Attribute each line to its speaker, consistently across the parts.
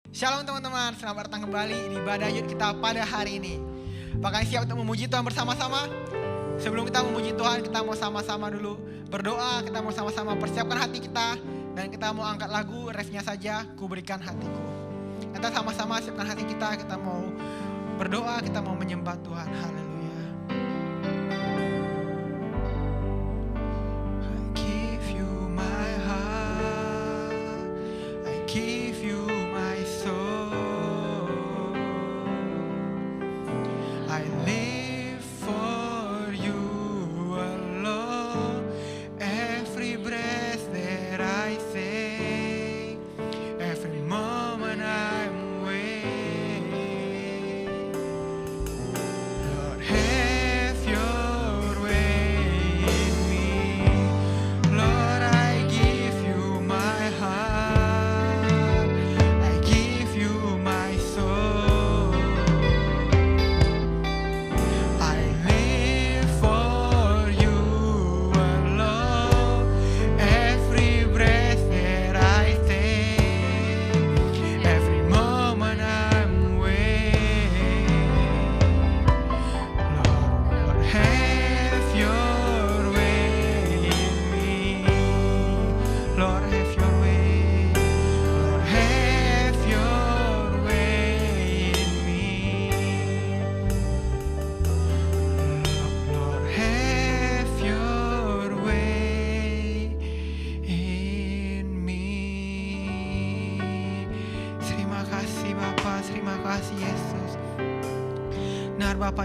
Speaker 1: Shalom teman-teman, selamat datang kembali di ibadah Yud kita pada hari ini. Apakah siap untuk memuji Tuhan bersama-sama? Sebelum kita memuji Tuhan, kita mau sama-sama dulu berdoa. Kita mau sama-sama persiapkan hati kita. Dan kita mau angkat lagu, refnya saja, Ku Berikan Hatiku. Kita sama-sama siapkan hati kita mau berdoa, kita mau menyembah Tuhan. Haleluya.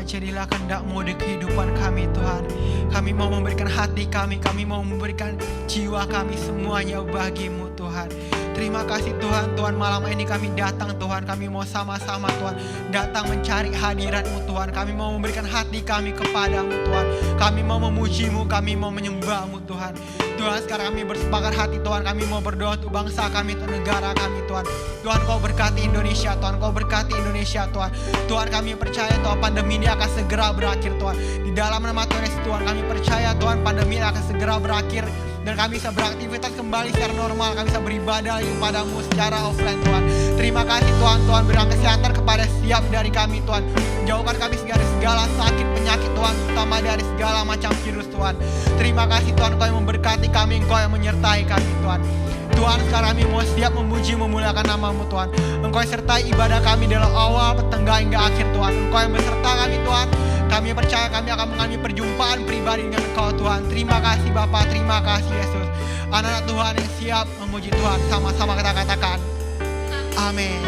Speaker 1: Jadilah kehendak-Mu di kehidupan kami Tuhan. Kami mau memberikan hati kami mau memberikan jiwa kami semuanya bagi-Mu Tuhan. Terima kasih Tuhan, Tuhan malam ini kami datang Tuhan. Kami mau sama-sama Tuhan datang mencari hadirat-Mu Tuhan. Kami mau memberikan hati kami kepada-Mu Tuhan. Kami mau memuji-Mu, kami mau menyembah-Mu Tuhan. Tuhan sekarang kami bersepakat hati Tuhan. Kami mau berdoa untuk bangsa kami, untuk negara kami Tuhan. Tuhan Kau berkati Indonesia Tuhan. Kau berkati Indonesia Tuhan. Tuhan kami percaya Tuhan pandemi ini akan segera berakhir Tuhan. Di dalam nama Tuhan Yesus Tuhan kami percaya Tuhan pandemi ini akan segera berakhir. Dan kami bisa beraktivitas kembali secara normal. Kami bisa beribadah kepada-Mu secara offline Tuhan. Terima kasih Tuhan. Tuhan berikan kesehatan kepada setiap dari kami Tuhan. Jauhkan kami dari segala sakit penyakit Tuhan. Terutama dari segala macam virus Tuhan. Terima kasih Tuhan Kau yang memberkati kami. Engkau yang menyertai kami Tuhan. Tuhan sekarang kami mau siap memuji memuliakan nama-Mu Tuhan. Engkau yang sertai ibadah kami dalam awal, pertengahan hingga akhir Tuhan. Engkau yang beserta kami Tuhan. Kami percaya kami akan mengalami perjumpaan pribadi dengan Engkau Tuhan. Terima kasih Bapa, terima kasih Yesus. Anak-anak Tuhan yang siap memuji Tuhan, sama-sama kita katakan amin.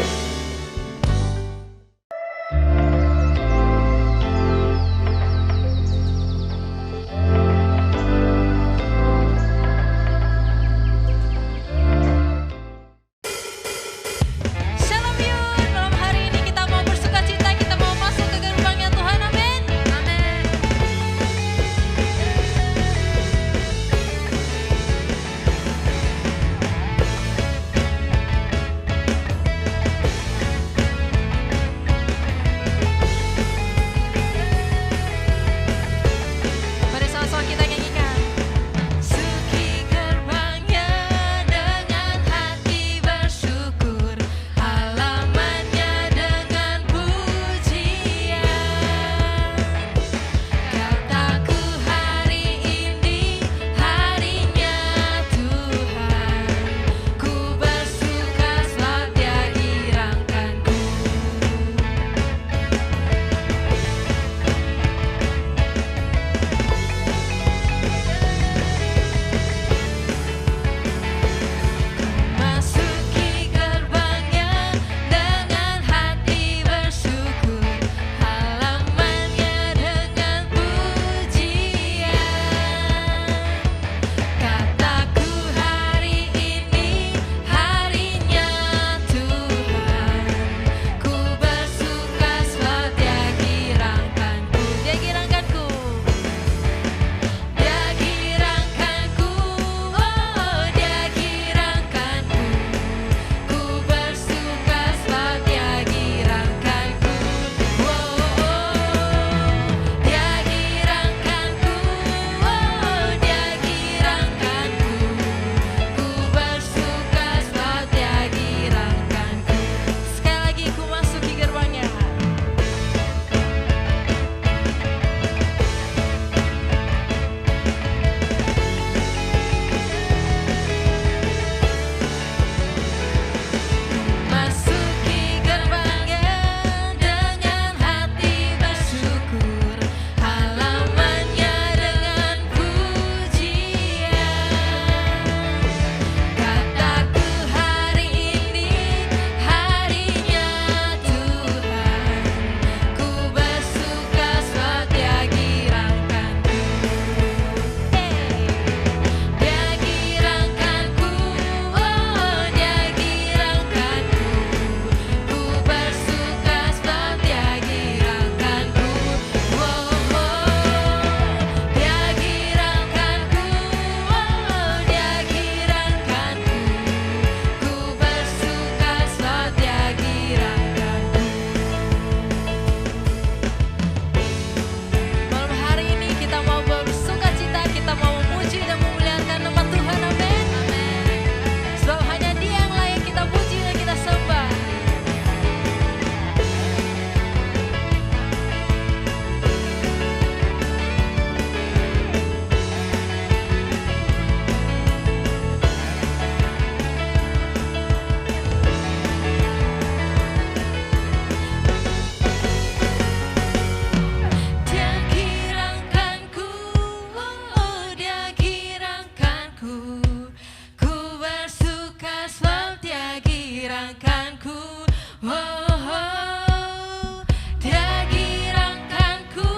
Speaker 2: giranganku, oh, oh. Dia giranganku,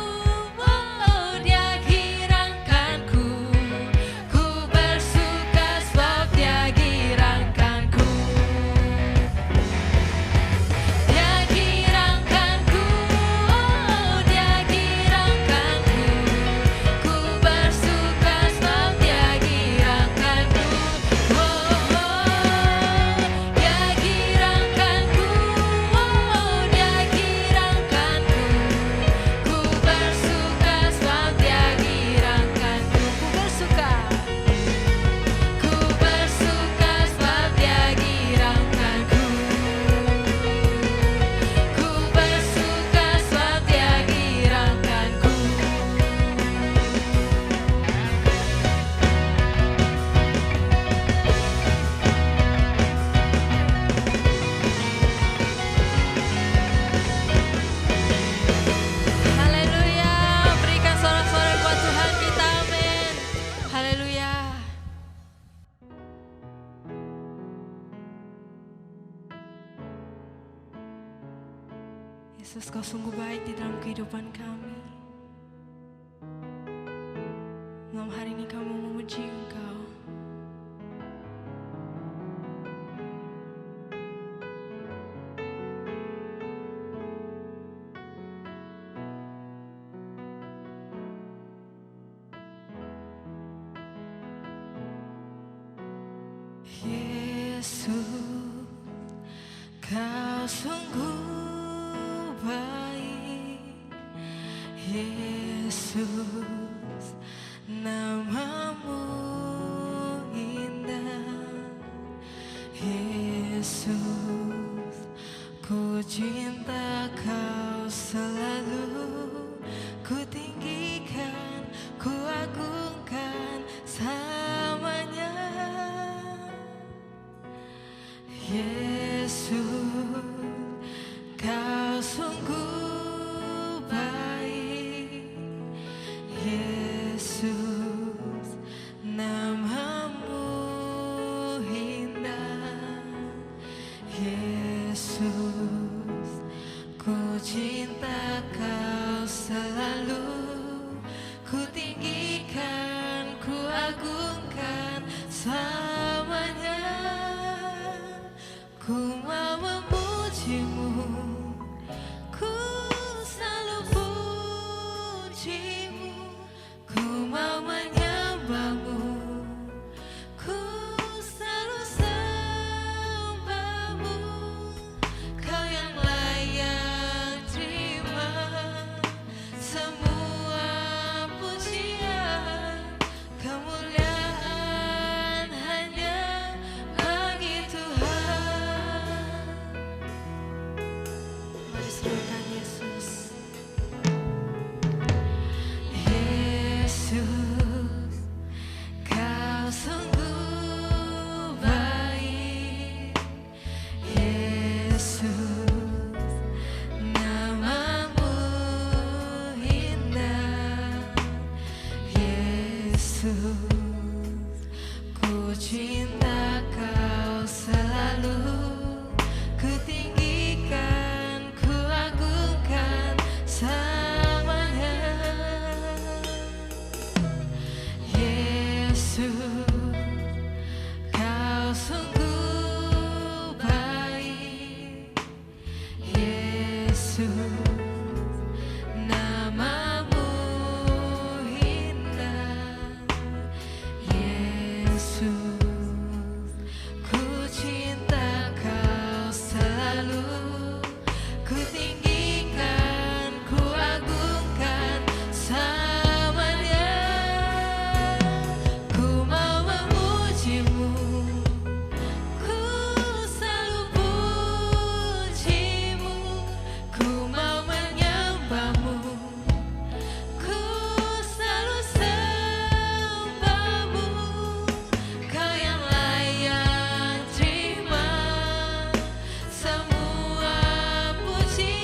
Speaker 2: oh, dia giranganku. Ku bersuka sebab dia giranganku. Dia giranganku, oh, dia giranganku. Ku bersuka sebab dia giranganku, oh, oh. Dia giranganku, oh, dia giranganku. Ku bersuka sebab dia giranganku. Ku bersuka sebab dia giranganku. Ku bersuka sebab dia giranganku. Haleluya, berikan sorak-sorai buat Tuhan kita, amin. Haleluya. Yesus, kau sungguh baik di dalam kehidupan kami. Malam hari ini kami mau memuji Engkau. Yesus, kau sungguh baik. Yesus, namamu indah. Yesus, ku cinta kau selalu. Ku tinggikan, ku agungkan selamanya. Yesus, kau sungguh baik. Yesus, namamu indah. Yesus, ku cinta kau selalu. Ku tinggikan, ku agungkan selamanya. Ku mau memujimu, ku selalu pujimu. Ku mau menyembahmu, ku selalu sembahmu. Kau yang layak terima semua pujian. Kemuliaan hanya bagi Tuhan. Mari serukan Yesus. Yesus, kau sungguh baik. Yesus, namamu indah. Yesus, ku cinta kau selalu. Ku tinggikan, ku agungkan selamanya. Yesus, kau sungguh baik. Yesus, namamu indah. Yesus, ku cinta kau selalu. Ku tinggikan, ku agungkan selamanya. Ku mau memujimu, ku selalu pujimu. Ku mau menyembahmu, ku selalu sembahmu. Kau yang layak terima semua pujian.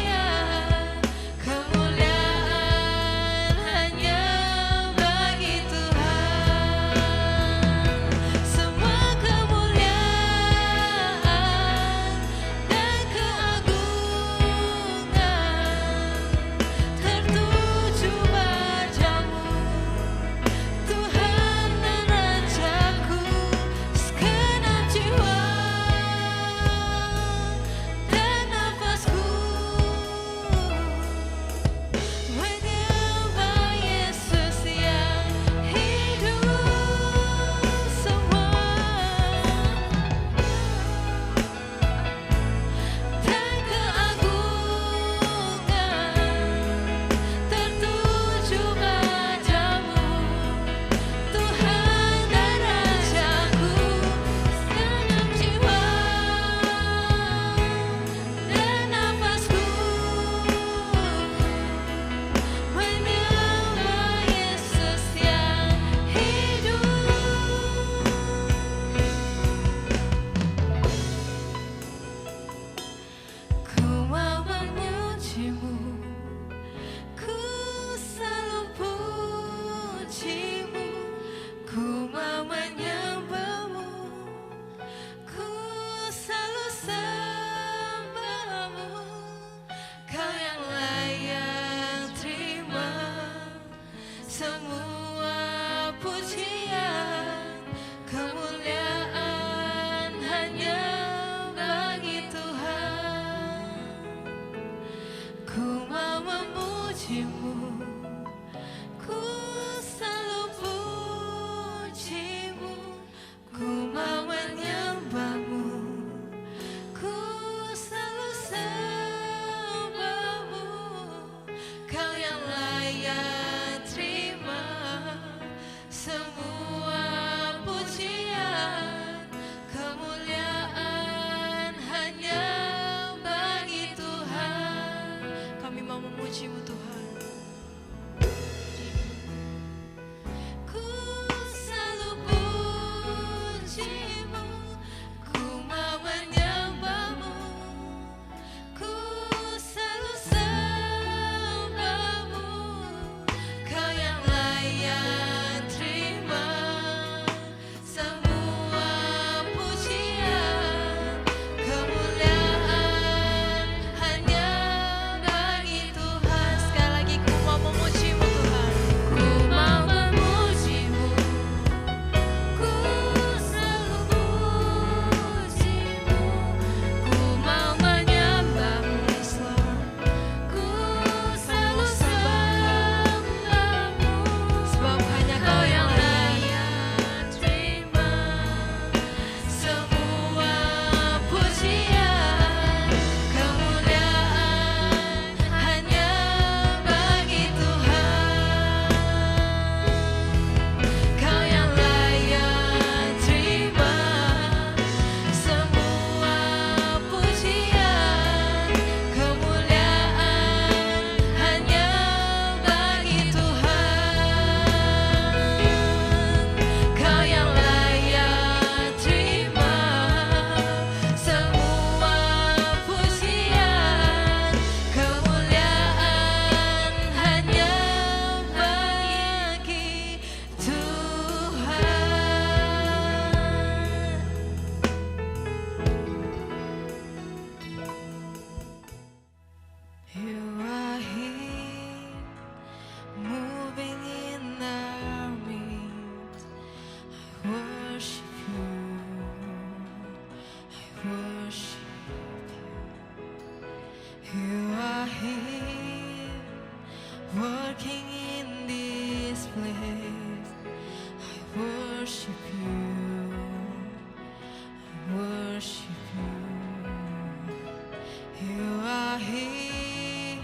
Speaker 2: memujimu, ku selalu pujimu, ku mau menyembahmu, ku selalu sembahmu. Kau yang layak terima semua pujian, kemuliaan hanya bagi Tuhan. Kami mau memujimu Tuhan. Ku selalu pujimu, ku mau menyembahmu, ku selalu sembahmu. Kau yang layak terima semua pujian, kemuliaan hanya bagi Tuhan. Sekali lagi ku mau memujimu Tuhan. Ku mau memujimu, ku selalu pujimu, ku mau menyembahmu, ku selalu sembahmu. Sebab hanya Kau yang layak terima semua pujian, kemuliaan hanya bagi Tuhan. Kau yang layak terima semua pujian, kemuliaan hanya bagi Tuhan. Kau yang layak terima semua pujian, kemuliaan hanya bagi Tuhan. You are here, moving in our midst. I worship you, I worship you. You are here, working in this place. I worship you, I worship you. You are here,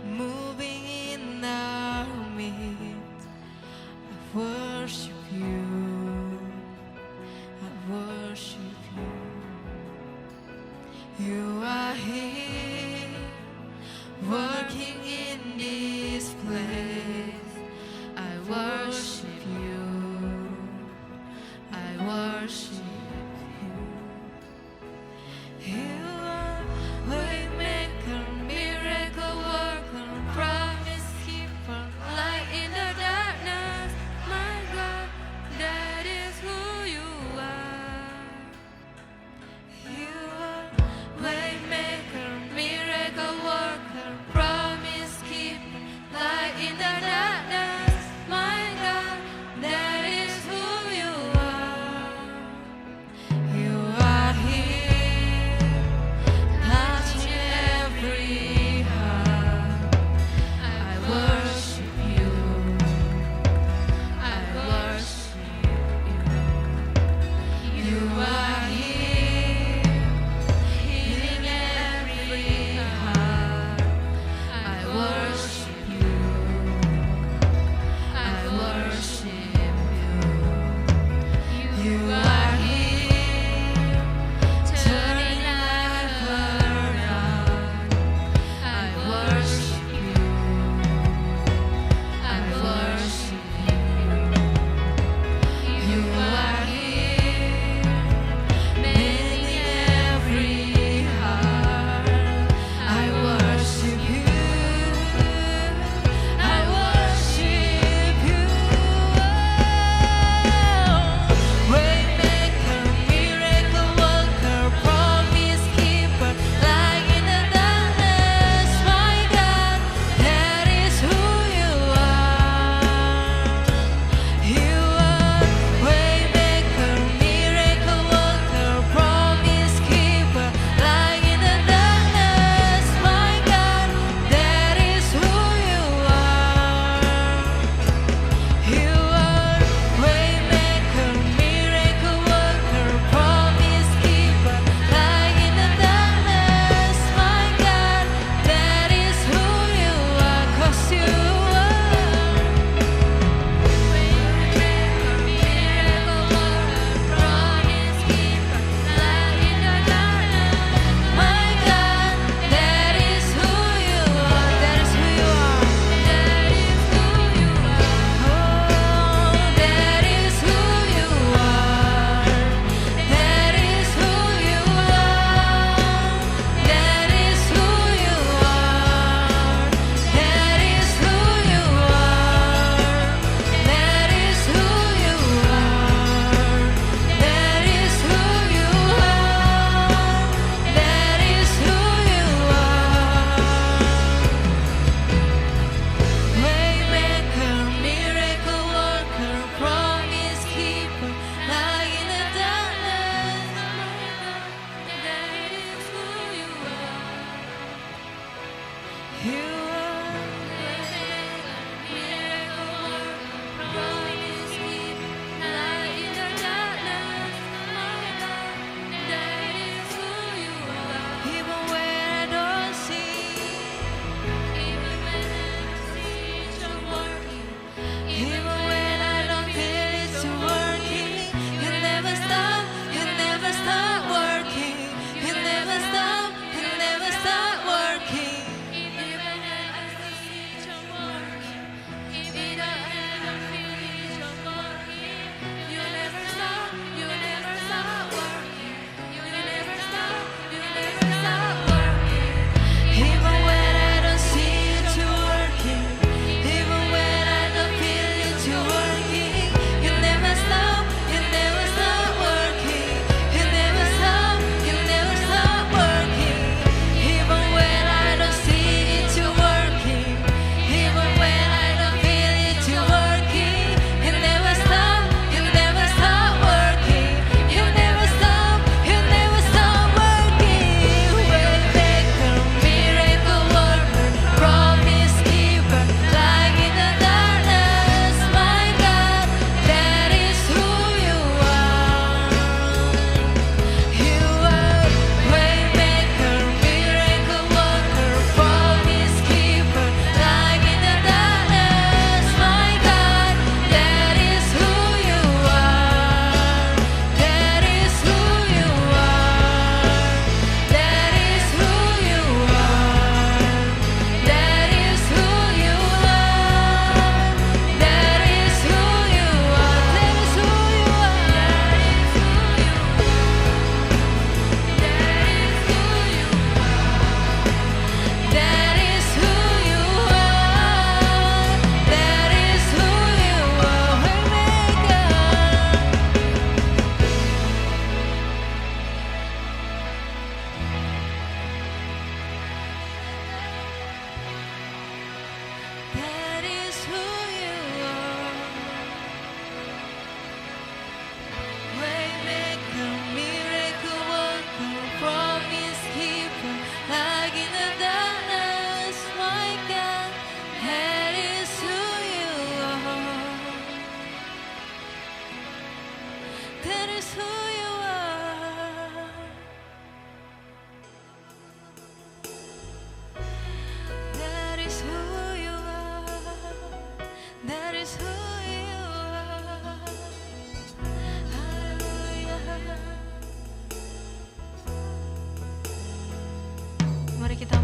Speaker 2: moving in our midst. I worship you, I worship you. You are here, working in this place. I worship you, I worship you. You are waymaker, miracle worker, promise keeper, light in the darkness. My God, that is who you are. You are waymaker, miracle worker, promise keeper, light in the darkness. My God,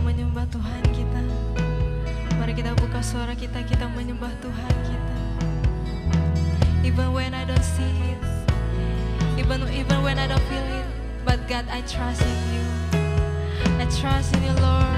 Speaker 2: menyembah Tuhan kita. Mari kita buka suara kita, kita menyembah Tuhan kita. Even when I don't see it, even when I don't feel it, but God, I trust in you. I trust in you, Lord.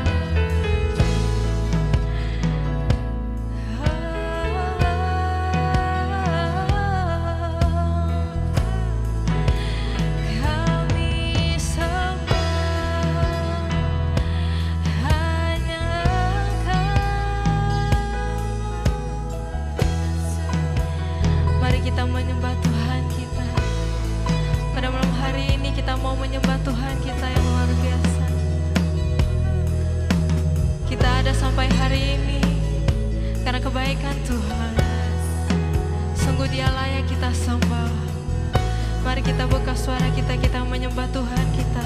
Speaker 2: Menyembah Tuhan kita. Pada malam hari ini kita mau menyembah Tuhan kita yang luar biasa. Kita ada sampai hari ini karena kebaikan Tuhan. Sungguh Dia layak kita sembah. Mari kita buka suara kita, kita menyembah Tuhan kita.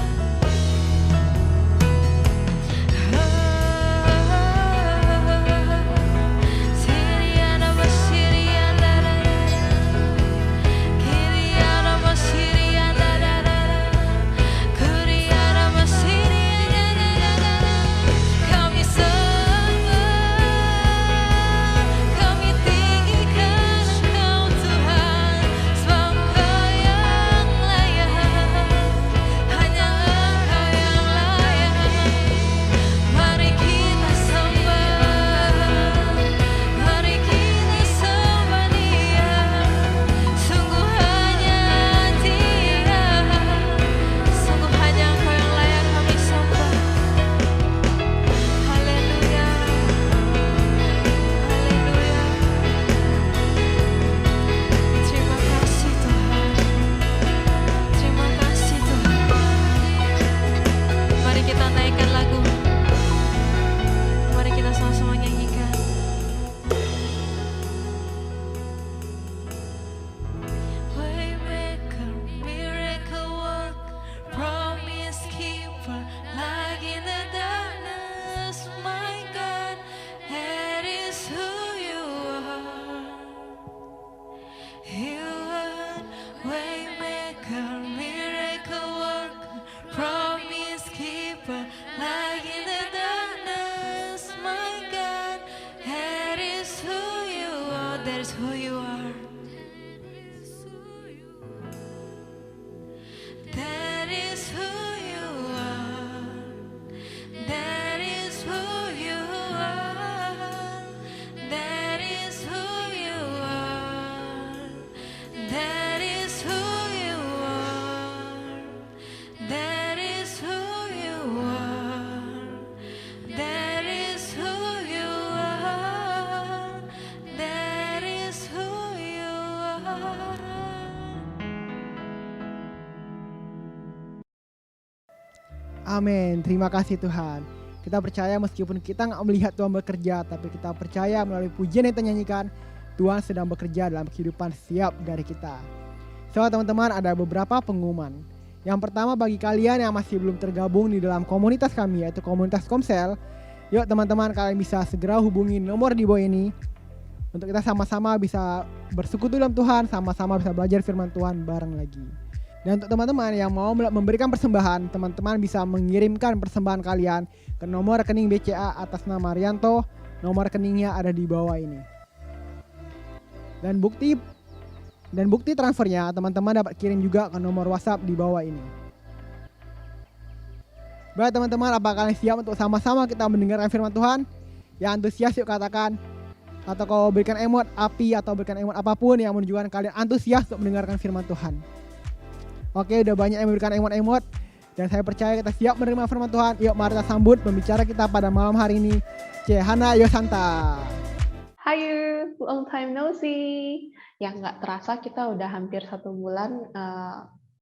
Speaker 3: Hanya
Speaker 2: light in the darkness, my God. That is who you are. That is who you are. That is who you are. That is who you are. That is who you are. That is who you are. That is who you are. That is who you are. That is who you are.
Speaker 3: Amin. Terima kasih Tuhan. Kita percaya meskipun kita nggak melihat Tuhan bekerja, tapi kita percaya melalui pujian yang kita nyanyikan, Tuhan sedang bekerja dalam kehidupan setiap dari kita. So teman-teman, ada beberapa pengumuman. Yang pertama, bagi kalian yang masih belum tergabung di dalam komunitas kami, yaitu komunitas Komsel, yuk teman-teman, kalian bisa segera hubungi nomor di bawah ini untuk kita sama-sama bisa bersekutu dalam Tuhan, sama-sama bisa belajar firman Tuhan bareng lagi. Dan untuk teman-teman yang mau memberikan persembahan, teman-teman bisa mengirimkan persembahan kalian ke nomor rekening BCA atas nama Rianto. Nomor rekeningnya ada di bawah ini. Dan bukti transfernya teman-teman dapat kirim juga ke nomor WhatsApp di bawah ini. Baik teman-teman, apakah kalian siap untuk sama-sama kita mendengarkan firman Tuhan? Yang antusias yuk katakan. Atau kalau berikan emot api atau berikan emot apapun yang menunjukkan kalian antusias untuk mendengarkan firman Tuhan. Oke, udah banyak yang memberikan emot-emot dan saya percaya kita siap menerima firman Tuhan. Yuk mari kita sambut pembicara kita pada malam hari ini, Hana Yosanta.
Speaker 4: Hayu, long time no see. Yang nggak terasa kita udah hampir 1 bulan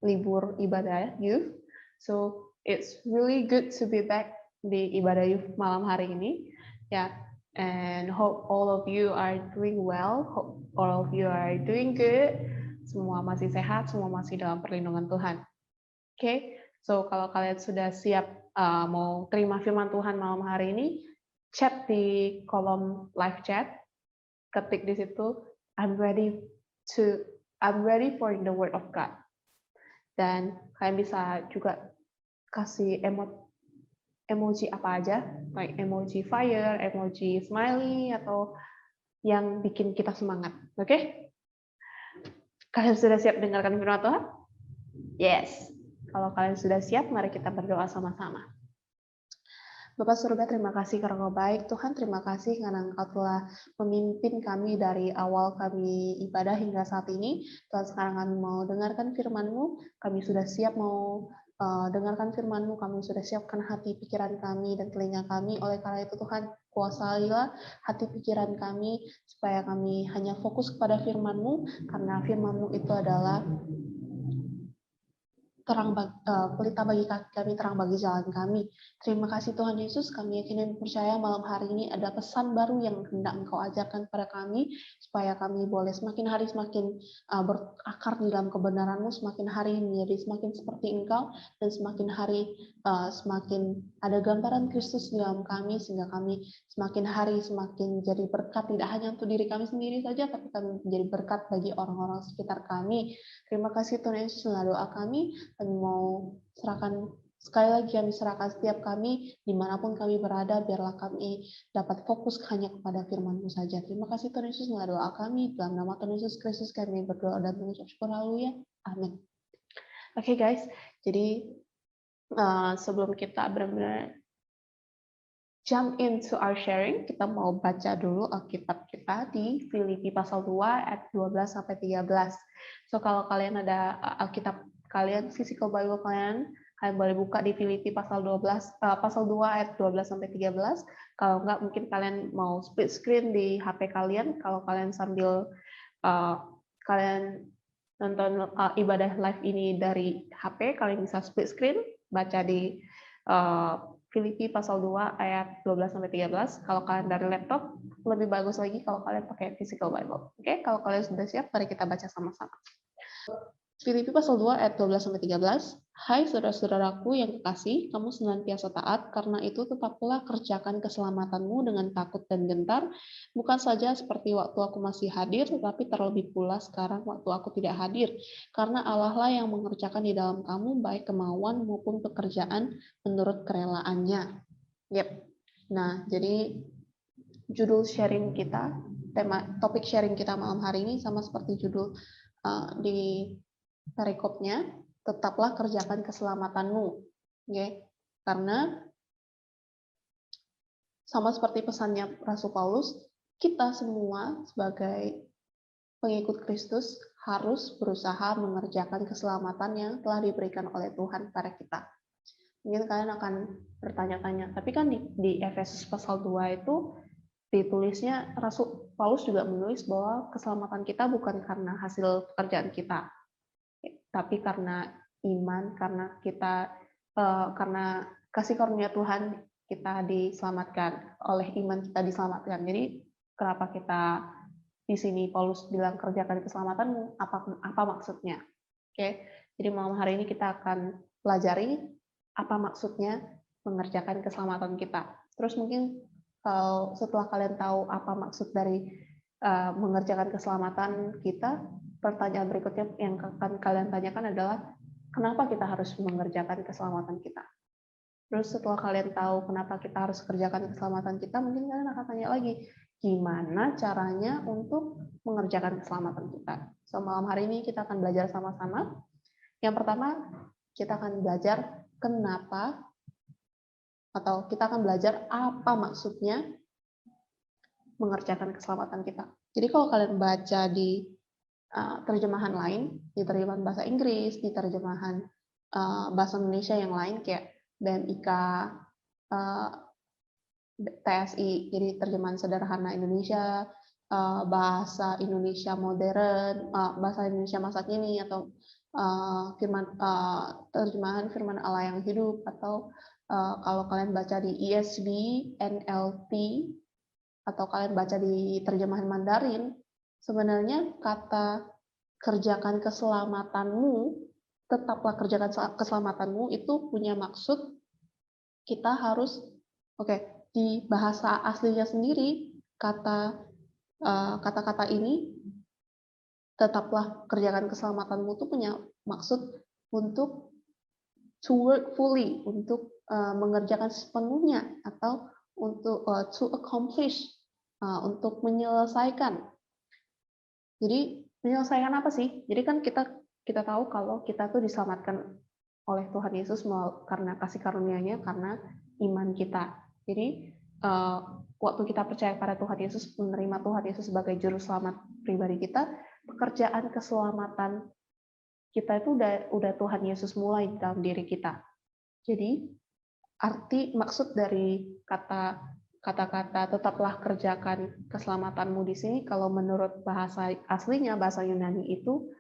Speaker 4: libur ibadah youth. So it's really good to be back di ibadah youth malam hari ini. Ya, and hope all of you are doing well. Hope all of you are doing good. Semua masih sehat, semua masih dalam perlindungan Tuhan. Oke, so kalau kalian sudah siap mau terima firman Tuhan malam hari ini, chat di kolom live chat, ketik di situ, I'm ready for the word of God. Dan kalian bisa juga kasih emoji apa aja, like emoji fire, emoji smiley, atau yang bikin kita semangat. Oke? Kalian sudah siap dengarkan firman Tuhan? Yes. Kalau kalian sudah siap, mari kita berdoa sama-sama. Bapak Surga, terima kasih karena Engkau baik. Tuhan, terima kasih karena Engkau telah memimpin kami dari awal kami ibadah hingga saat ini. Tuhan, sekarang kami mau dengarkan firman-Mu. Kami sudah siap mau dengarkan firman-Mu. Kami sudah siapkan hati pikiran kami dan telinga kami. Oleh karena itu Tuhan, kuasailah hati pikiran kami supaya kami hanya fokus kepada firman-Mu, karena firman-Mu itu adalah pelita bagi kaki kami, terang bagi jalan kami. Terima kasih Tuhan Yesus, kami yakin dan percaya malam hari ini ada pesan baru yang hendak Engkau ajarkan kepada kami, supaya kami boleh semakin hari semakin berakar di dalam kebenaran-Mu, semakin hari menjadi semakin seperti Engkau, dan semakin hari semakin ada gambaran Kristus di dalam kami, sehingga kami semakin hari semakin jadi berkat, tidak hanya untuk diri kami sendiri saja, tapi kami menjadi berkat bagi orang-orang sekitar kami. Terima kasih Tuhan Yesus, doa kami mau serahkan sekali lagi, kami serahkan setiap kami dimanapun kami berada, biarlah kami dapat fokus hanya kepada firman-Mu saja. Terima kasih Tuhan Yesus, doa kami dalam nama Tuhan Yesus Kristus kami berdoa dan mengucap syukur, haleluya, amin. Oke guys, jadi sebelum kita benar-benar jump into our sharing, kita mau baca dulu Alkitab kita di Filipi pasal 2 ayat 12 sampai 13. So kalau kalian ada Alkitab kalian, physical Bible kalian boleh buka di Filipi pasal 2 ayat 12 sampai 13. Kalau enggak, mungkin kalian mau split screen di HP kalian. Kalau kalian sambil kalian nonton ibadah live ini dari HP, kalian bisa split screen baca di Filipi pasal 2 ayat 12 sampai 13. Kalau kalian dari laptop, lebih bagus lagi kalau kalian pakai physical Bible. Oke, kalau kalian sudah siap, mari kita baca sama-sama. Filipi pasal 2 ayat 12 sampai 13. Hai saudara-saudaraku yang kekasih, kamu senantiasa taat, karena itu tetaplah kerjakan keselamatanmu dengan takut dan gentar, bukan saja seperti waktu aku masih hadir, tetapi terlebih pula sekarang waktu aku tidak hadir, karena Allah lah yang mengerjakan di dalam kamu baik kemauan maupun pekerjaan menurut kerelaannya. Yep. Nah, jadi judul sharing kita, topik sharing kita malam hari ini sama seperti judul di perikopnya, tetaplah kerjakan keselamatanmu. Okay? Karena sama seperti pesannya Rasul Paulus, kita semua sebagai pengikut Kristus harus berusaha mengerjakan keselamatan yang telah diberikan oleh Tuhan kepada kita. Mungkin kalian akan bertanya-tanya, tapi kan di Efesus pasal 2 itu ditulisnya, Rasul Paulus juga menulis bahwa keselamatan kita bukan karena hasil pekerjaan kita, tapi karena iman, karena kasih karunia Tuhan kita diselamatkan, oleh iman kita diselamatkan. Jadi kenapa kita di sini Paulus bilang kerjakan keselamatanmu, apa maksudnya? Oke. Jadi malam hari ini kita akan pelajari apa maksudnya mengerjakan keselamatan kita. Terus mungkin kalau setelah kalian tahu apa maksud dari mengerjakan keselamatan kita, pertanyaan berikutnya yang akan kalian tanyakan adalah kenapa kita harus mengerjakan keselamatan kita. Terus setelah kalian tahu kenapa kita harus kerjakan keselamatan kita, mungkin kalian akan tanya lagi, gimana caranya untuk mengerjakan keselamatan kita. So, malam hari ini kita akan belajar sama-sama. Yang pertama, kita akan belajar kenapa, atau kita akan belajar apa maksudnya mengerjakan keselamatan kita. Jadi kalau kalian baca di terjemahan lain, di terjemahan bahasa Inggris, di terjemahan bahasa Indonesia yang lain, kayak BMIK, TSI, jadi terjemahan sederhana Indonesia, bahasa Indonesia modern, bahasa Indonesia masa kini, atau terjemahan firman Allah yang hidup, atau kalau kalian baca di ESV, NLT, atau kalian baca di terjemahan Mandarin, sebenarnya kata kerjakan keselamatanmu, tetaplah kerjakan keselamatanmu, itu punya maksud kita harus, di bahasa aslinya sendiri, kata-kata ini, tetaplah kerjakan keselamatanmu, itu punya maksud untuk to work fully, untuk mengerjakan sepenuhnya, atau untuk to accomplish, untuk menyelesaikan. Jadi menyelesaikan apa sih? Jadi kan kita tahu kalau kita tuh diselamatkan oleh Tuhan Yesus karena kasih karunia-Nya, karena iman kita. Jadi waktu kita percaya pada Tuhan Yesus, menerima Tuhan Yesus sebagai juru selamat pribadi kita, pekerjaan keselamatan kita itu udah Tuhan Yesus mulai dalam diri kita. Jadi maksud dari kata-kata tetaplah kerjakan keselamatanmu di sini, kalau menurut bahasa aslinya, bahasa Yunani itu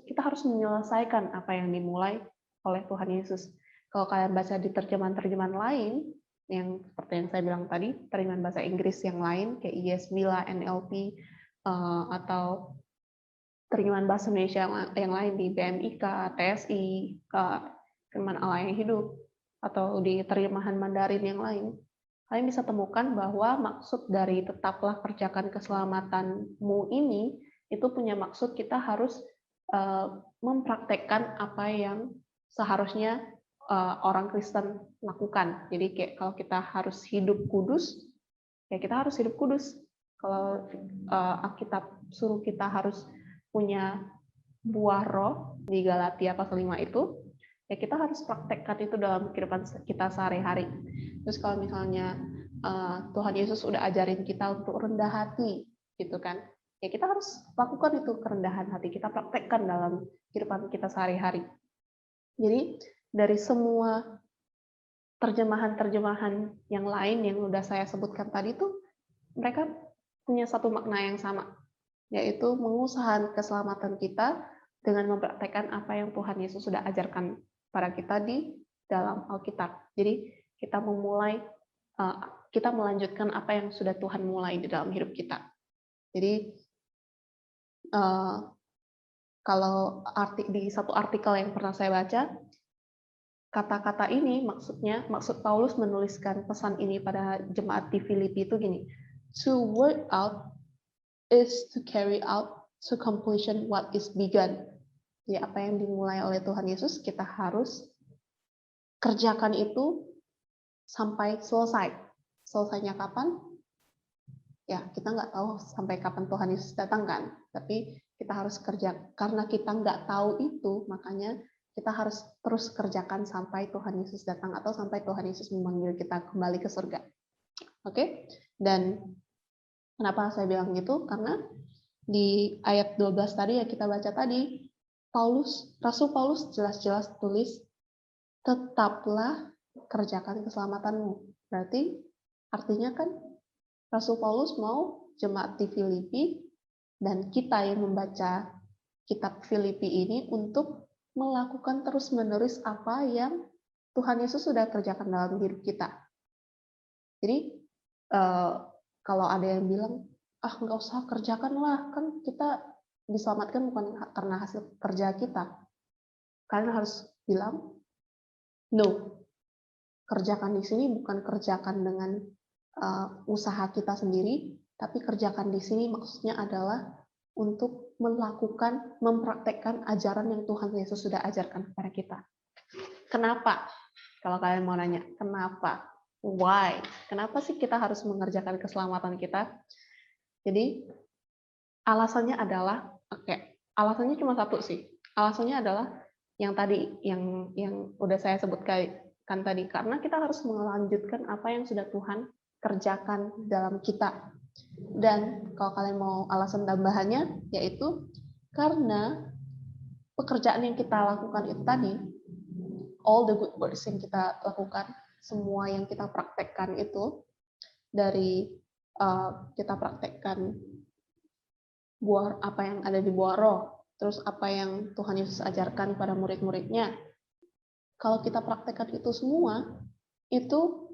Speaker 4: kita harus menyelesaikan apa yang dimulai oleh Tuhan Yesus. Kalau kalian baca di terjemahan-terjemahan lain, yang seperti yang saya bilang tadi, terjemahan bahasa Inggris yang lain, kayak ESV lah, NLT, atau terjemahan bahasa Indonesia yang lain di BMIK, TSI, firman Allah yang hidup, atau di terjemahan Mandarin yang lain, kalian bisa temukan bahwa maksud dari tetaplah kerjakan keselamatanmu ini, itu punya maksud kita harus mempraktekkan apa yang seharusnya orang Kristen lakukan. Jadi kayak kalau kita harus hidup kudus, ya kita harus hidup kudus. Kalau Alkitab suruh kita harus punya buah roh di Galatia pasal 5 itu, ya kita harus praktekkan itu dalam kehidupan kita sehari-hari. Terus kalau misalnya Tuhan Yesus udah ajarin kita untuk rendah hati, gitu kan, ya kita harus lakukan itu kerendahan hati, kita praktekkan dalam kehidupan kita sehari-hari. Jadi dari semua terjemahan-terjemahan yang lain yang udah saya sebutkan tadi tuh, mereka punya satu makna yang sama, yaitu mengusahakan keselamatan kita dengan mempraktekkan apa yang Tuhan Yesus sudah ajarkan pada kita di dalam Alkitab. Jadi kita melanjutkan apa yang sudah Tuhan mulai di dalam hidup kita. Jadi kalau di satu artikel yang pernah saya baca, kata-kata ini maksud Paulus menuliskan pesan ini pada jemaat di Filipi itu gini, to work out is to carry out to completion what is begun. Jadi apa yang dimulai oleh Tuhan Yesus, kita harus kerjakan itu sampai selesai. Selesainya kapan? Ya, kita nggak tahu sampai kapan Tuhan Yesus datang kan. Tapi kita harus kerja. Karena kita nggak tahu itu, makanya kita harus terus kerjakan sampai Tuhan Yesus datang atau sampai Tuhan Yesus memanggil kita kembali ke surga. Oke? Dan kenapa saya bilang gitu? Karena di ayat 12 tadi yang kita baca tadi, Rasul Paulus jelas-jelas tulis, tetaplah kerjakan keselamatanmu. Berarti artinya kan Rasul Paulus mau jemaat di Filipi dan kita yang membaca kitab Filipi ini untuk melakukan terus-menerus apa yang Tuhan Yesus sudah kerjakan dalam hidup kita. Jadi kalau ada yang bilang, nggak usah kerjakanlah, kan kita diselamatkan bukan karena hasil kerja kita. Kalian harus bilang, no, kerjakan di sini bukan kerjakan dengan usaha kita sendiri, tapi kerjakan di sini maksudnya adalah untuk melakukan, mempraktekkan ajaran yang Tuhan Yesus sudah ajarkan kepada kita. Kenapa? Kalau kalian mau nanya, kenapa? Why? Kenapa sih kita harus mengerjakan keselamatan kita? Jadi, alasannya adalah, alasannya cuma satu sih. Alasannya adalah yang tadi, yang udah saya sebutkan tadi, karena kita harus melanjutkan apa yang sudah Tuhan kerjakan dalam kita. Dan kalau kalian mau alasan tambahannya, yaitu karena pekerjaan yang kita lakukan itu tadi, all the good works yang kita lakukan, semua yang kita praktekkan itu, dari kita praktekkan buah apa yang ada di buah roh, terus apa yang Tuhan Yesus ajarkan pada murid-muridnya, kalau kita praktekkan itu semua, itu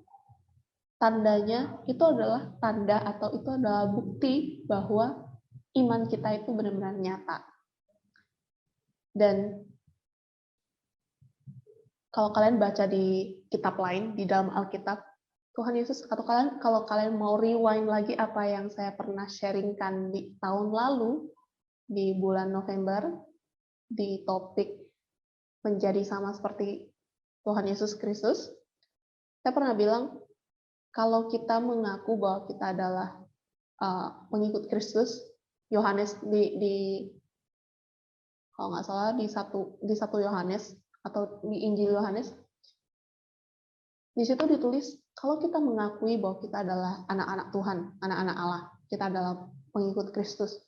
Speaker 4: tandanya, itu adalah tanda atau itu adalah bukti bahwa iman kita itu benar-benar nyata. Dan kalau kalian baca di kitab lain, di dalam Alkitab, Tuhan Yesus, atau kalau kalian mau rewind lagi apa yang saya pernah sharingkan di tahun lalu, di bulan November, di topik menjadi sama seperti Tuhan Yesus Kristus, saya pernah bilang, kalau kita mengaku bahwa kita adalah pengikut Kristus, Yohanes kalau nggak salah di satu Yohanes atau di Injil Yohanes, di situ ditulis kalau kita mengakui bahwa kita adalah anak-anak Tuhan, anak-anak Allah, kita adalah pengikut Kristus,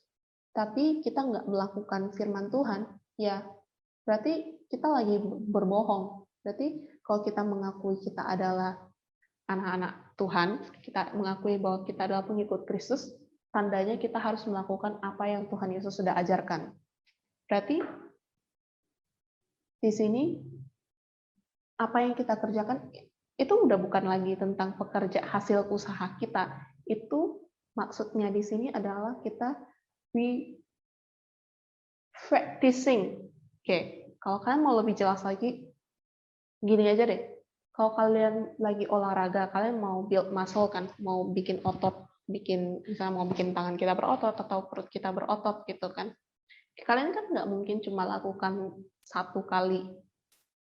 Speaker 4: tapi kita nggak melakukan firman Tuhan, ya berarti kita lagi berbohong. Berarti kalau kita mengakui kita adalah anak-anak Tuhan, kita mengakui bahwa kita adalah pengikut Kristus, tandanya kita harus melakukan apa yang Tuhan Yesus sudah ajarkan. Berarti di sini apa yang kita kerjakan itu udah bukan lagi tentang hasil usaha kita. Itu maksudnya di sini adalah kita practicing. Oke, kalau kalian mau lebih jelas lagi, gini aja deh. Kalau kalian lagi olahraga, kalian mau build muscle kan, mau bikin otot, misalnya mau bikin tangan kita berotot atau perut kita berotot gitu kan. Kalian kan nggak mungkin cuma lakukan 1 kali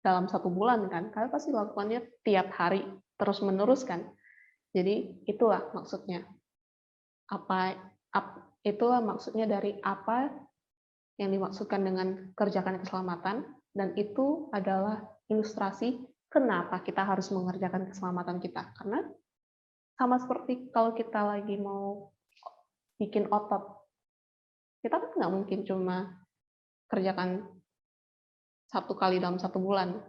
Speaker 4: dalam 1 bulan kan, kalian pasti lakukannya tiap hari terus menerus kan. Jadi itulah maksudnya. Itulah maksudnya dari apa yang dimaksudkan dengan kerjakan keselamatan, dan itu adalah ilustrasi kenapa kita harus mengerjakan keselamatan kita. Karena sama seperti kalau kita lagi mau bikin otot, kita kan nggak mungkin cuma kerjakan 1 kali dalam 1 bulan.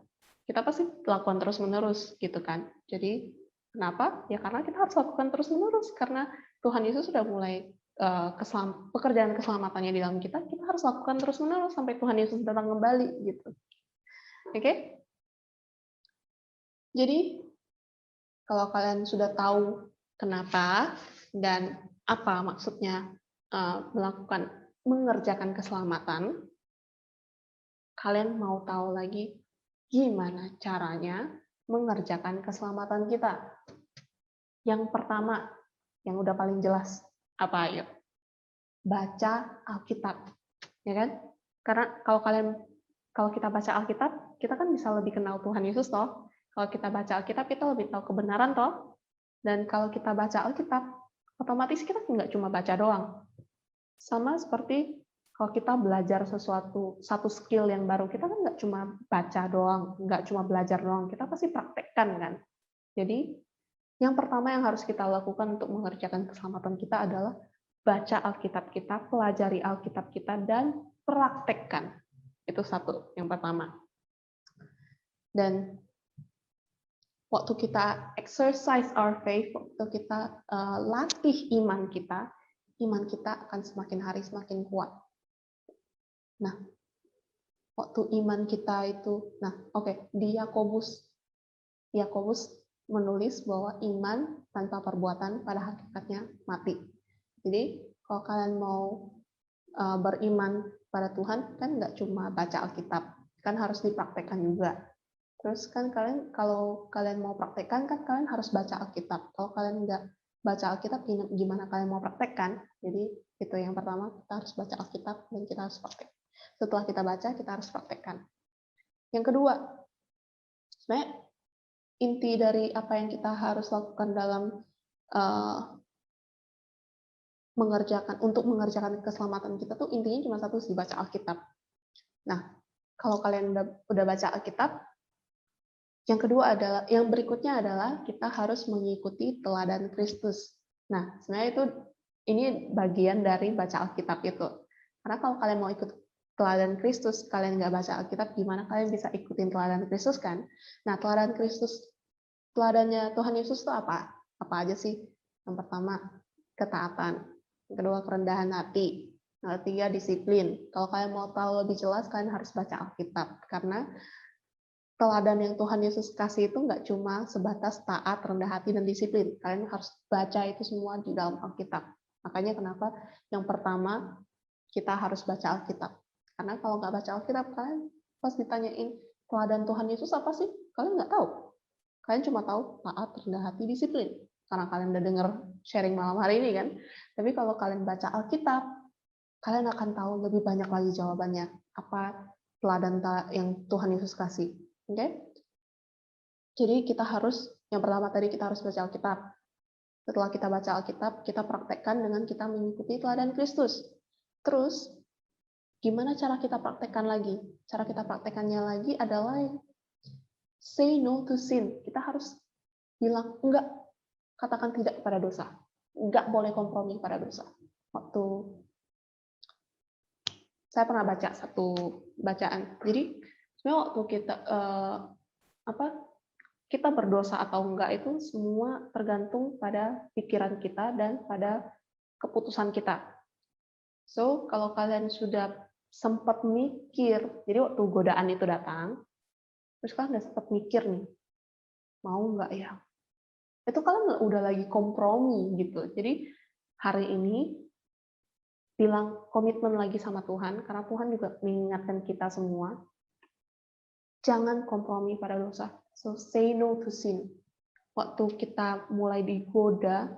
Speaker 4: Kita pasti lakukan terus-menerus gitu kan. Jadi kenapa? Ya karena kita harus lakukan terus-menerus. Karena Tuhan Yesus sudah mulai pekerjaan keselamatannya di dalam kita, kita harus lakukan terus-menerus sampai Tuhan Yesus datang kembali gitu. Oke? Jadi, kalau kalian sudah tahu kenapa dan apa maksudnya mengerjakan keselamatan, kalian mau tahu lagi gimana caranya mengerjakan keselamatan kita. Yang pertama, yang udah paling jelas, apa ayo? Baca Alkitab, ya kan? Karena kalau kita baca Alkitab, kita kan bisa lebih kenal Tuhan Yesus toh. Kalau kita baca Alkitab, kita lebih tahu kebenaran toh. Dan kalau kita baca Alkitab, otomatis kita nggak cuma baca doang. Sama seperti kalau kita belajar satu skill yang baru, kita kan nggak cuma baca doang, nggak cuma belajar doang, kita pasti praktekkan kan. Jadi yang pertama yang harus kita lakukan untuk mengerjakan keselamatan kita adalah baca Alkitab kita, pelajari Alkitab kita, dan praktekkan. Itu satu, yang pertama. Dan waktu kita exercise our faith, waktu kita latih iman kita akan semakin hari semakin kuat. Nah, waktu iman kita itu, di Yakobus menulis bahwa iman tanpa perbuatan pada hakikatnya mati. Jadi, kalau kalian mau beriman pada Tuhan, kan nggak cuma baca Alkitab, kan harus dipraktekkan juga. Terus kan kalau kalian mau praktekkan, kan kalian harus baca Alkitab. Kalau kalian nggak baca Alkitab, gimana kalian mau praktekkan? Jadi, itu yang pertama, kita harus baca Alkitab dan kita harus praktek. Setelah kita baca, kita harus praktekkan. Yang kedua, sebenarnya inti dari apa yang kita harus lakukan dalam mengerjakan keselamatan kita tuh intinya cuma satu sih, baca Alkitab. Nah, kalau kalian udah baca Alkitab, yang berikutnya adalah kita harus mengikuti teladan Kristus. Nah, sebenarnya ini bagian dari baca Alkitab itu. Karena kalau kalian mau ikut teladan Kristus, kalian nggak baca Alkitab, gimana kalian bisa ikutin teladan Kristus kan? Nah, teladannya Tuhan Yesus itu apa? Apa aja sih? Yang pertama, ketaatan. Yang kedua, kerendahan hati. Yang ketiga, disiplin. Kalau kalian mau tahu lebih jelas, kalian harus baca Alkitab. Karena teladan yang Tuhan Yesus kasih itu nggak cuma sebatas taat, rendah hati, dan disiplin. Kalian harus baca itu semua di dalam Alkitab. Makanya kenapa yang pertama, kita harus baca Alkitab. Karena kalau nggak baca Alkitab, kalian pas ditanyain teladan Tuhan Yesus apa sih? Kalian nggak tahu. Kalian cuma tahu taat, rendah hati, disiplin. Karena kalian udah dengar sharing malam hari ini kan. Tapi kalau kalian baca Alkitab, kalian akan tahu lebih banyak lagi jawabannya. Apa teladan yang Tuhan Yesus kasih. Oke? Jadi yang pertama tadi kita harus baca Alkitab. Setelah kita baca Alkitab, kita praktekkan dengan kita mengikuti teladan Kristus. Terus, gimana cara kita praktekkan lagi? Cara kita praktekkannya lagi adalah say no to sin. Kita harus bilang enggak, katakan tidak kepada dosa. Enggak boleh kompromi pada dosa. Saya pernah baca satu bacaan. Jadi sebenarnya waktu kita berdosa atau enggak itu semua tergantung pada pikiran kita dan pada keputusan kita. So, kalau kalian sudah sempat mikir, jadi waktu godaan itu datang, terus kalian udah sempat mikir nih, mau nggak ya? Itu kalian udah lagi kompromi gitu. Jadi hari ini bilang komitmen lagi sama Tuhan, karena Tuhan juga mengingatkan kita semua, jangan kompromi pada dosa. So, say no to sin. Waktu kita mulai digoda,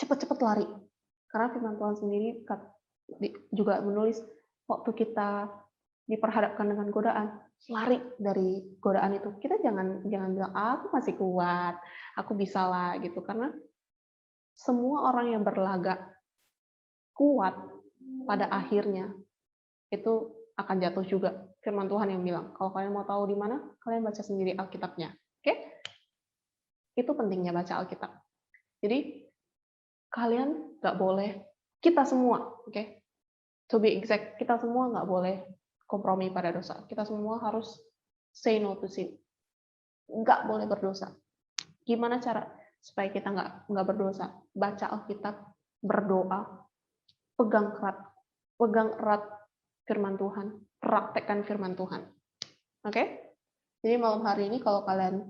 Speaker 4: cepat-cepat lari. Karena firman Tuhan sendiri juga menulis, waktu kita diperhadapkan dengan godaan, lari dari godaan itu. Kita jangan bilang, aku masih kuat, aku bisa lah, gitu. Karena semua orang yang berlagak kuat, pada akhirnya, itu akan jatuh juga. Firman Tuhan yang bilang, kalau kalian mau tahu di mana, kalian baca sendiri Alkitabnya. Oke? Itu pentingnya baca Alkitab. Jadi, kalian nggak boleh, kita semua, oke? To be exact, kita semua nggak boleh kompromi pada dosa. Kita semua harus say no to sin. Nggak boleh berdosa. Gimana cara supaya kita nggak berdosa? Baca Alkitab, berdoa, pegang erat firman Tuhan, praktekkan firman Tuhan. Oke? Jadi malam hari ini kalau kalian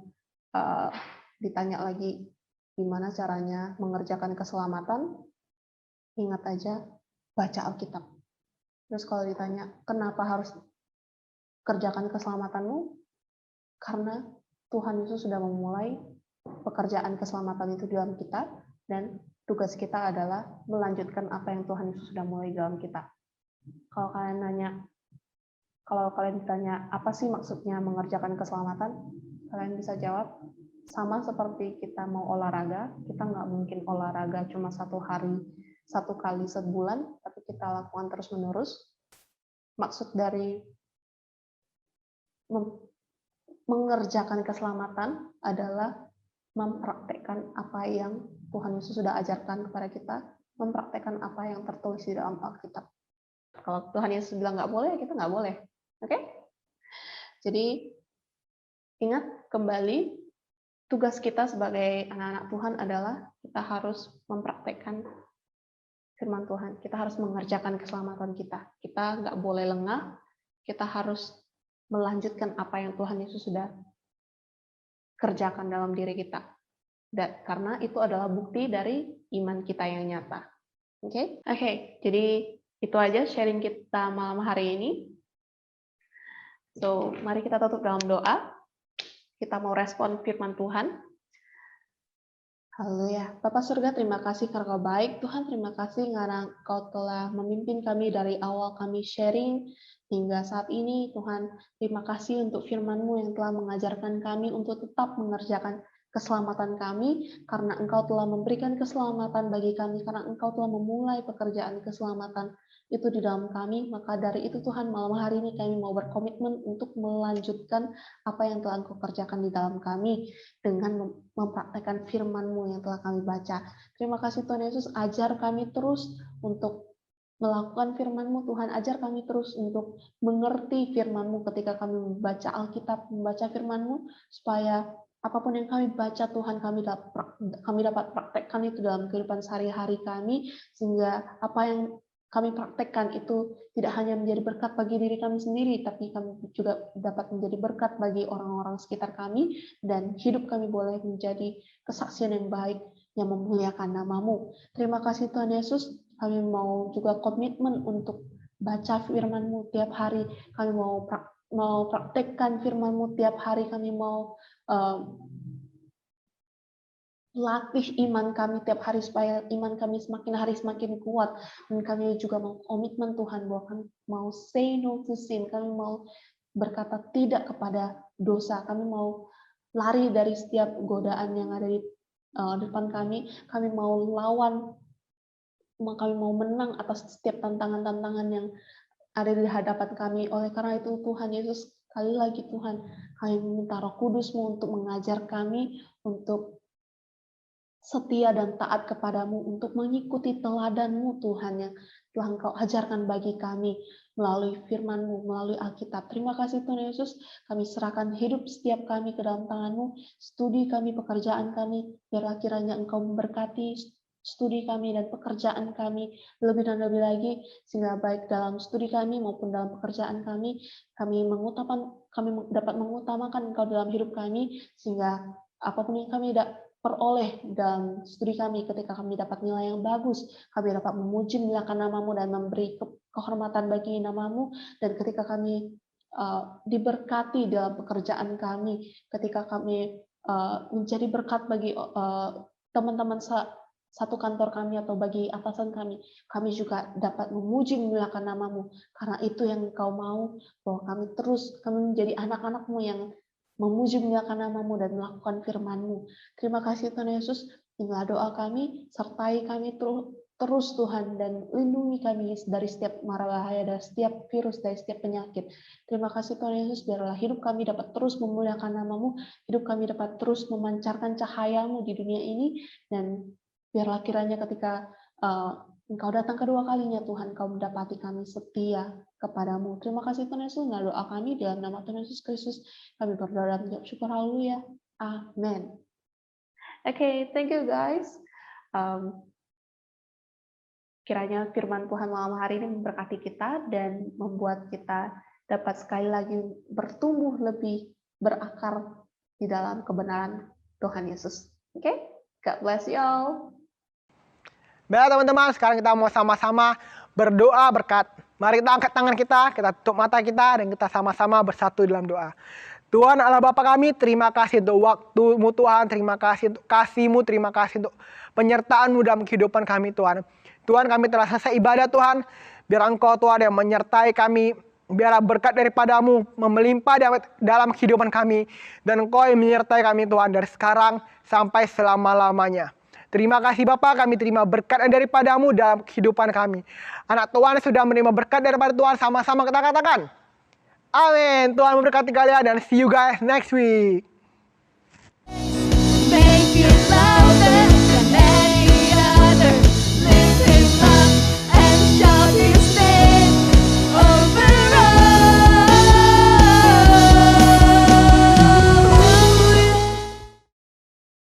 Speaker 4: ditanya lagi gimana caranya mengerjakan keselamatan, ingat aja baca Alkitab. Terus kalau ditanya kenapa harus kerjakan keselamatanmu? Karena Tuhan Yesus sudah memulai pekerjaan keselamatan itu di dalam kita, dan tugas kita adalah melanjutkan apa yang Tuhan Yesus sudah mulai di dalam kita. Kalau kalian ditanya, apa sih maksudnya mengerjakan keselamatan? Kalian bisa jawab. Sama seperti kita mau olahraga, kita nggak mungkin olahraga cuma 1 hari, 1 kali sebulan, tapi kita lakukan terus-menerus. Maksud dari mengerjakan keselamatan adalah mempraktekkan apa yang Tuhan Yesus sudah ajarkan kepada kita, mempraktekkan apa yang tertulis di dalam Alkitab. Kalau Tuhan Yesus bilang nggak boleh, kita nggak boleh. Oke? Jadi, ingat kembali, tugas kita sebagai anak-anak Tuhan adalah kita harus mempraktekkan firman Tuhan. Kita harus mengerjakan keselamatan kita. Kita nggak boleh lengah, kita harus melanjutkan apa yang Tuhan Yesus sudah kerjakan dalam diri kita. Dan karena itu adalah bukti dari iman kita yang nyata. Oke, jadi itu aja sharing kita malam hari ini. So, mari kita tutup dalam doa. Kita mau respon firman Tuhan. Haleluya. Bapa surga, terima kasih karena Kau baik. Tuhan, terima kasih karena Kau telah memimpin kami dari awal kami sharing hingga saat ini. Tuhan, terima kasih untuk firman-Mu yang telah mengajarkan kami untuk tetap mengerjakan keselamatan kami, karena Engkau telah memberikan keselamatan bagi kami, karena Engkau telah memulai pekerjaan keselamatan itu di dalam kami. Maka dari itu Tuhan, malam hari ini kami mau berkomitmen untuk melanjutkan apa yang telah Engkau kerjakan di dalam kami dengan mempraktekkan firman-Mu yang telah kami baca. Terima kasih Tuhan Yesus, ajar kami terus untuk melakukan firman-Mu. Tuhan, ajar kami terus untuk mengerti firman-Mu ketika kami membaca Alkitab, membaca firman-Mu, supaya apapun yang kami baca, Tuhan, kami dapat praktekkan itu dalam kehidupan sehari-hari kami, sehingga apa yang kami praktekkan itu tidak hanya menjadi berkat bagi diri kami sendiri, tapi kami juga dapat menjadi berkat bagi orang-orang sekitar kami, dan hidup kami boleh menjadi kesaksian yang baik yang memuliakan nama-Mu. Terima kasih Tuhan Yesus, kami mau juga komitmen untuk baca firman-Mu tiap hari, kami mau praktekkan firman-Mu tiap hari, kami mau latih iman kami tiap hari supaya iman kami semakin hari semakin kuat. Dan kami juga mau komitmen Tuhan bahwa kami mau say no to sin, kami mau berkata tidak kepada dosa, kami mau lari dari setiap godaan yang ada di depan kami mau lawan, kami mau menang atas setiap tantangan-tantangan yang ada di hadapan kami. Oleh karena itu Tuhan Yesus, sekali lagi Tuhan, kami meminta Roh Kudus-Mu untuk mengajar kami, untuk setia dan taat kepadamu, untuk mengikuti teladan-Mu Tuhan yang telah Engkau ajarkan bagi kami melalui firman-Mu, melalui Alkitab. Terima kasih Tuhan Yesus, kami serahkan hidup setiap kami ke dalam tangan-Mu, studi kami, pekerjaan kami, biarlah kiranya Engkau memberkati studi kami dan pekerjaan kami lebih dan lebih lagi, sehingga baik dalam studi kami maupun dalam pekerjaan kami dapat mengutamakan Engkau dalam hidup kami, sehingga apapun yang kami peroleh dalam studi kami, ketika kami dapat nilai yang bagus, kami dapat memuji muliakan nama-Mu dan memberi kehormatan bagi nama-Mu, dan ketika kami diberkati dalam pekerjaan kami, ketika kami menjadi berkat bagi teman-teman satu kantor kami atau bagi atasan kami juga dapat memuji memuliakan nama-Mu, karena itu yang Engkau mau, bahwa kami menjadi anak-anak-Mu yang memuji memuliakan nama-Mu dan melakukan firman-Mu. Terima kasih Tuhan Yesus, inilah doa kami, sertai kami terus Tuhan, dan lindungi kami dari setiap mara bahaya, dari setiap virus, dari setiap penyakit. Terima kasih Tuhan Yesus, biarlah hidup kami dapat terus memuliakan nama-Mu, hidup kami dapat terus memancarkan cahaya-Mu di dunia ini, dan biarlah kiranya ketika Engkau datang kedua kalinya Tuhan, Engkau mendapati kami setia kepadamu. Terima kasih Tuhan Yesus, nah doa kami dalam nama Tuhan Yesus Kristus, kami berdoa dan mengucap syukur, haleluya, amin. Okay, thank you guys. Kiranya firman Tuhan malam hari ini memberkati kita dan membuat kita dapat sekali lagi bertumbuh lebih berakar di dalam kebenaran Tuhan Yesus. Okay, God bless you all.
Speaker 3: Baik teman-teman, sekarang kita mau sama-sama berdoa berkat. Mari kita angkat tangan kita tutup mata kita, dan kita sama-sama bersatu dalam doa. Tuhan Allah Bapa kami, terima kasih untuk waktu-Mu Tuhan, terima kasih untuk kasih-Mu, terima kasih untuk penyertaan-Mu dalam kehidupan kami Tuhan. Tuhan, kami telah selesai ibadah Tuhan, biar Engkau Tuhan yang menyertai kami Biarlah berkat daripadamu melimpah dalam kehidupan kami. Dan Engkau yang menyertai kami Tuhan dari sekarang sampai selama-lamanya. Terima kasih Bapa, kami terima berkat daripadamu dalam kehidupan kami. Anak Tuhan sudah menerima berkat daripada Tuhan, sama-sama kita katakan. Amin. Tuhan memberkati kalian dan see you guys next week.